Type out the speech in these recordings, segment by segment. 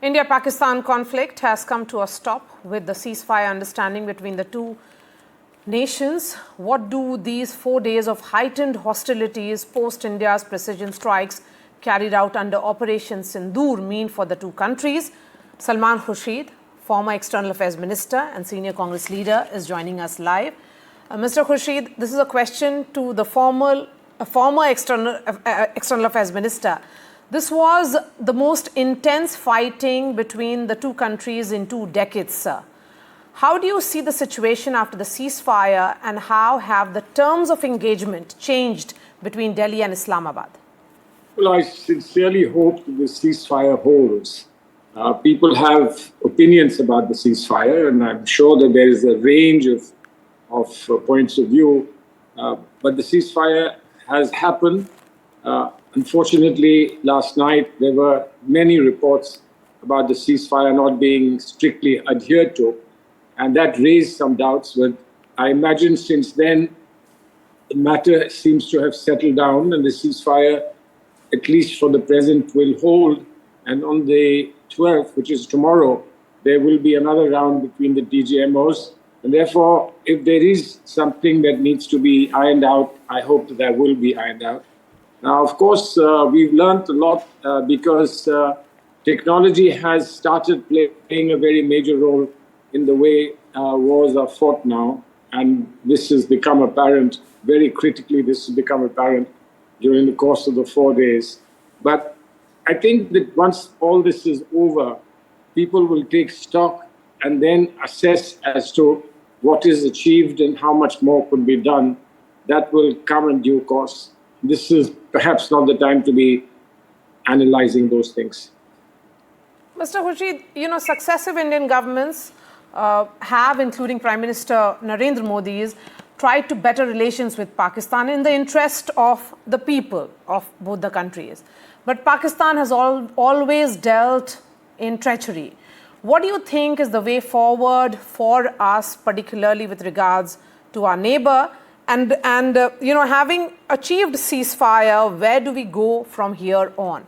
India-Pakistan conflict has come to a stop with the ceasefire understanding between the two nations. What do these 4 days of heightened hostilities post-India's precision strikes carried out under Operation Sindoor mean for the two countries? Salman Khurshid, former External Affairs Minister and senior Congress leader, is joining us live. Mr. Khurshid, this is a question to the former External Affairs Minister. This was the most intense fighting between the two countries in 2 decades, sir. How do you see the situation after the ceasefire, and how have the terms of engagement changed between Delhi and Islamabad? Well, I sincerely hope that the ceasefire holds. People have opinions about the ceasefire, and I'm sure that there is a range of points of view. But the ceasefire has happened. Unfortunately, last night there were many reports about the ceasefire not being strictly adhered to, and that raised some doubts. But I imagine since then, the matter seems to have settled down, and the ceasefire, at least for the present, will hold. And on the 12th, which is tomorrow, there will be another round between the DGMOs. And therefore, if there is something that needs to be ironed out, I hope that that will be ironed out. Now, of course, we've learned a lot because technology has started playing a very major role in the way wars are fought now. And this has become apparent, very critically, this has become apparent during the course of the 4 days. But I think that once all this is over, people will take stock and then assess as to what is achieved and how much more could be done. That will come in due course. This is perhaps not the time to be analyzing those things. Mr. Khurshid, successive Indian governments have, including Prime Minister Narendra Modi's, tried to better relations with Pakistan in the interest of the people of both the countries. But Pakistan has always dealt in treachery. What do you think is the way forward for us, particularly with regards to our neighbor? And having achieved ceasefire, where do we go from here on?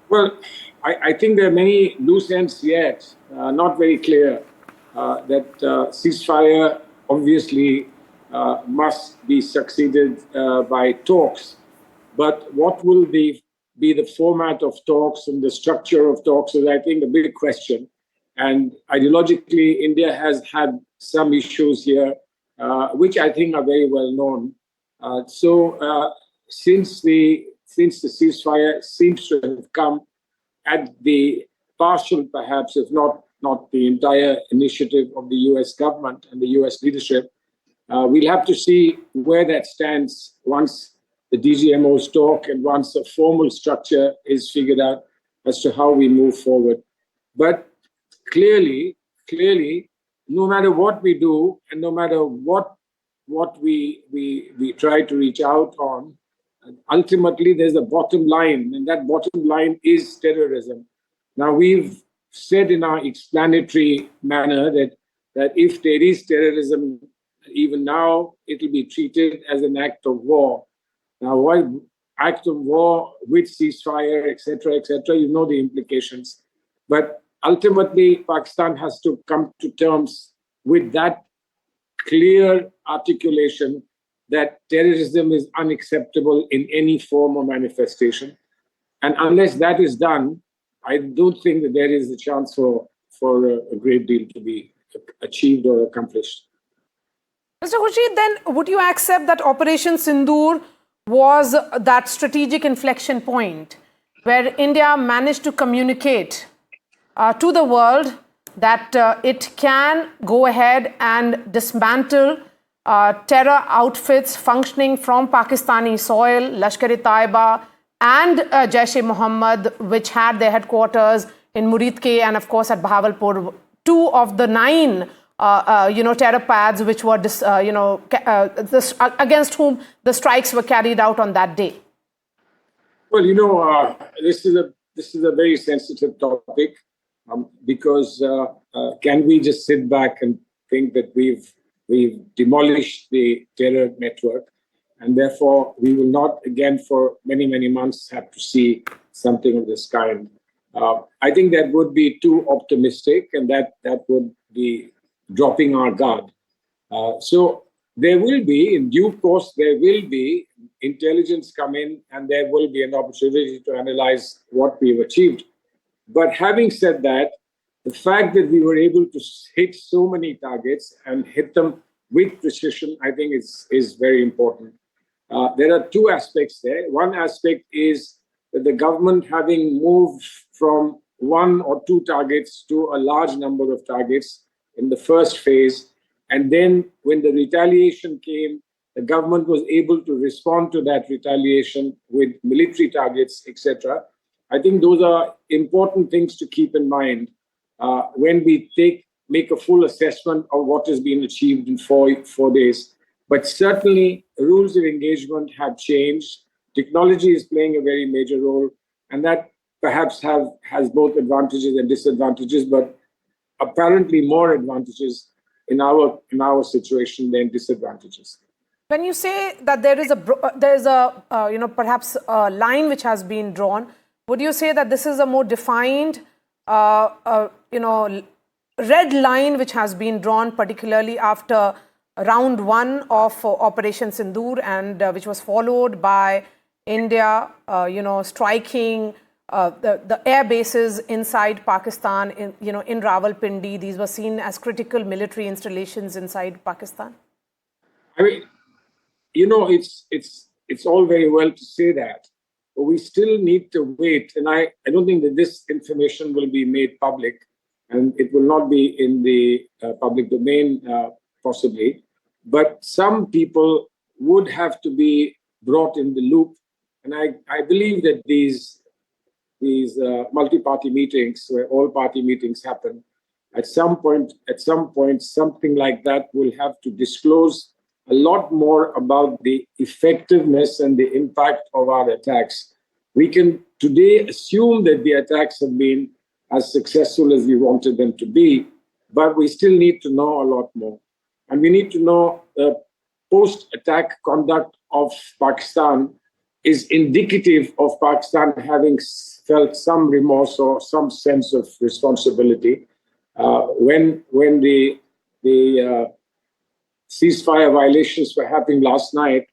Well, I think there are many loose ends yet, not very clear. That ceasefire obviously must be succeeded by talks. But what will be the format of talks and the structure of talks is, I think, a big question. And ideologically, India has had some issues here, which I think are very well known. Since the ceasefire seems to have come at the partial, perhaps, if not the entire initiative of the US government and the US leadership, we'll have to see where that stands once the DGMOs talk and once a formal structure is figured out as to how we move forward. But clearly, no matter what we do and no matter what we try to reach out on, ultimately there's a bottom line, and that bottom line is terrorism. Now, we've said in our explanatory manner that if there is terrorism, even now, it will be treated as an act of war. Now, why act of war with ceasefire, etc., you know the implications. But ultimately, Pakistan has to come to terms with that clear articulation that terrorism is unacceptable in any form or manifestation. And unless that is done, I don't think that there is a chance for a great deal to be achieved or accomplished. Mr. Khurshid, then would you accept that Operation Sindoor was that strategic inflection point where India managed to communicate to the world that it can go ahead and dismantle terror outfits functioning from Pakistani soil, Lashkar-e-Taiba and Jaish-e-Mohammed, which had their headquarters in Muridke and, of course, at Bahawalpur, 2 of the 9 terror pads which were against whom the strikes were carried out on that day? Well, this is a very sensitive topic because can we just sit back and think that we've demolished the terror network, and therefore we will not again for many months have to see something of this kind? I think that would be too optimistic, and that would be dropping our guard. So there will be, in due course, there will be intelligence come in, and there will be an opportunity to analyze what we've achieved. But having said that, the fact that we were able to hit so many targets and hit them with precision, I think is very important. There are two aspects there. One aspect is that the government, having moved from one or two targets to a large number of targets in the first phase, and then when the retaliation came, the government was able to respond to that retaliation with military targets, etc. I think those are important things to keep in mind when we make a full assessment of what has been achieved in four days. But certainly, rules of engagement have changed. Technology is playing a very major role, and that perhaps has both advantages and disadvantages, but apparently more advantages in our situation than disadvantages. When you say that there is a perhaps a line which has been drawn, would you say that this is a more defined red line which has been drawn, particularly after round one of Operation Sindoor, and which was followed by India, striking the air bases inside Pakistan, in Rawalpindi? These were seen as critical military installations inside Pakistan. I mean, it's all very well to say that, but we still need to wait. And I don't think that this information will be made public, and it will not be in the public domain, possibly. But some people would have to be brought in the loop. And I believe that these multi-party meetings, where all party meetings happen, at some point, something like that will have to disclose a lot more about the effectiveness and the impact of our attacks. We can today assume that the attacks have been as successful as we wanted them to be, but we still need to know a lot more. And we need to know the post-attack conduct of Pakistan is indicative of Pakistan having felt some remorse or some sense of responsibility. When the ceasefire violations were happening last night,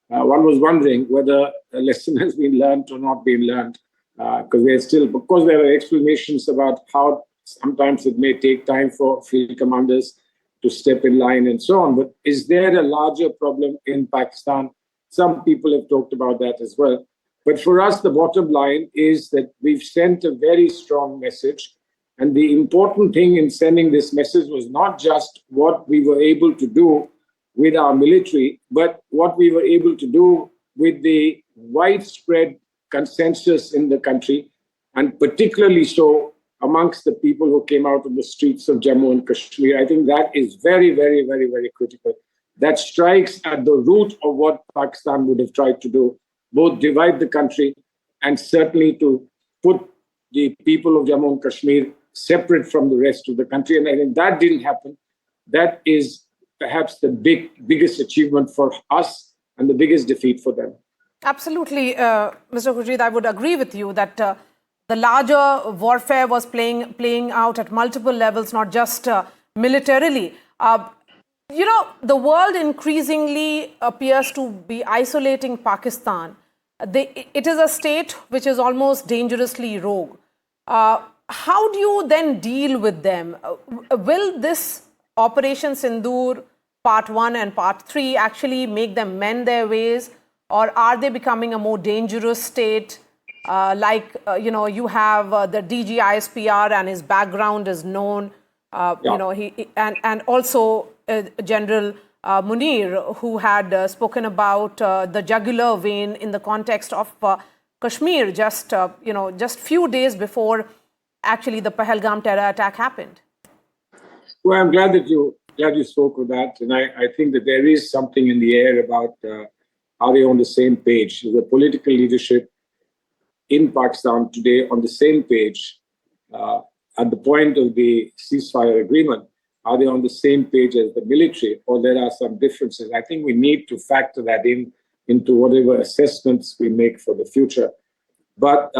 one was wondering whether a lesson has been learned or not been learned, because there are explanations about how sometimes it may take time for field commanders to step in line and so on. But is there a larger problem in Pakistan? Some people have talked about that as well. But for us, the bottom line is that we've sent a very strong message. And the important thing in sending this message was not just what we were able to do with our military, but what we were able to do with the widespread consensus in the country, and particularly so amongst the people who came out of the streets of Jammu and Kashmir. I think that is very, very, very, very critical. That strikes at the root of what Pakistan would have tried to do, both divide the country and certainly to put the people of Jammu and Kashmir separate from the rest of the country. And I think that didn't happen. That is perhaps the biggest achievement for us and the biggest defeat for them. Absolutely, Mr. Khurshid, I would agree with you that the larger warfare was playing out at multiple levels, not just militarily. The world increasingly appears to be isolating Pakistan. It is a state which is almost dangerously rogue. How do you then deal with them? Will this Operation Sindoor Part 1 and Part 3 actually make them mend their ways? Or are they becoming a more dangerous state? You have the DG ISPR, and his background is known. And also General Munir, who had spoken about the jugular vein in the context of Kashmir just few days before actually the Pahalgam terror attack happened. Well, I'm glad that you spoke of that, and I think that there is something in the air about are they on the same page? The political leadership in Pakistan today on the same page at the point of the ceasefire agreement? Are they on the same page as the military, or there are some differences? I think we need to factor that into whatever assessments we make for the future. But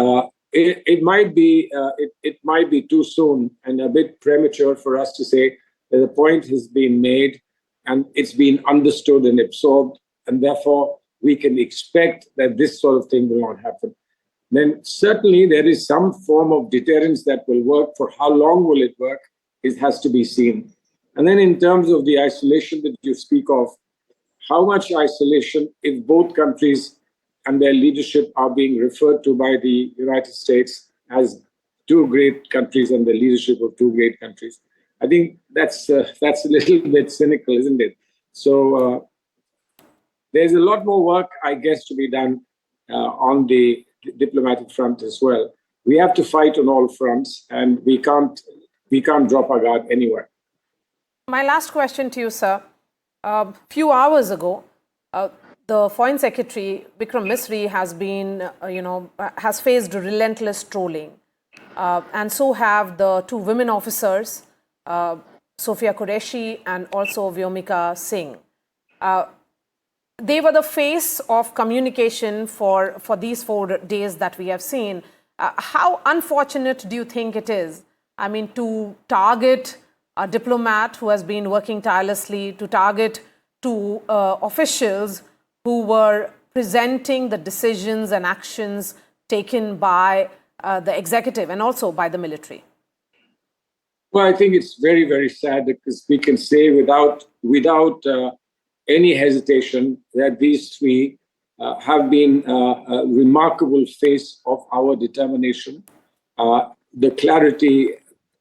it might be it might be too soon and a bit premature for us to say that the point has been made and it's been understood and absorbed, and therefore we can expect that this sort of thing will not happen. Then certainly there is some form of deterrence that will work. For how long will it work? It has to be seen. And then in terms of the isolation that you speak of, how much isolation if both countries and their leadership are being referred to by the United States as two great countries and the leadership of two great countries? I think that's a little bit cynical, isn't it? So there's a lot more work, I guess, to be done on the diplomatic front as well. We have to fight on all fronts, and we can't drop our guard anywhere. My last question to you, sir. A few hours ago, the Foreign Secretary Vikram Misri has been, has faced relentless trolling, and so have the two women officers, Sophia Qureshi and also Vyomika Singh. They were the face of communication for these 4 days that we have seen. How unfortunate do you think it is? I mean, to target a diplomat who has been working tirelessly, to target two officials who were presenting the decisions and actions taken by the executive and also by the military? Well, I think it's very, very sad because we can say without any hesitation that these three have been a remarkable face of our determination, the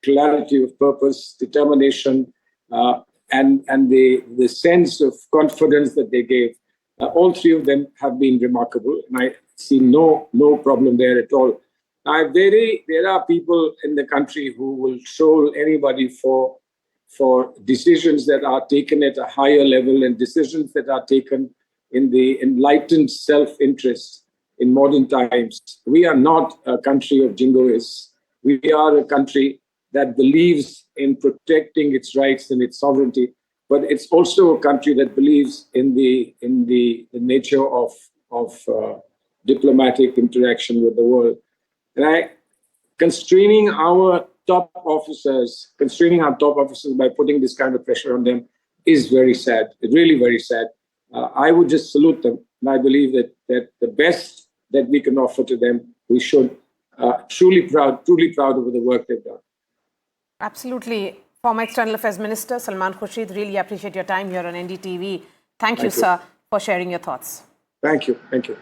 clarity of purpose, determination, and the sense of confidence that they gave. All three of them have been remarkable, and I see no problem there at all. There are people in the country who will troll anybody for decisions that are taken at a higher level and decisions that are taken in the enlightened self-interest in modern times. We are not a country of jingoists. We are a country that believes in protecting its rights and its sovereignty, but it's also a country that believes in the nature of diplomatic interaction with the world. And constraining our top officers by putting this kind of pressure on them is very sad. It's really very sad. I would just salute them, and I believe that the best that we can offer to them, we should truly proud of the work they've done. Absolutely. Former External Affairs Minister Salman Khurshid, really appreciate your time here on NDTV. Thank you, sir, for sharing your thoughts. Thank you.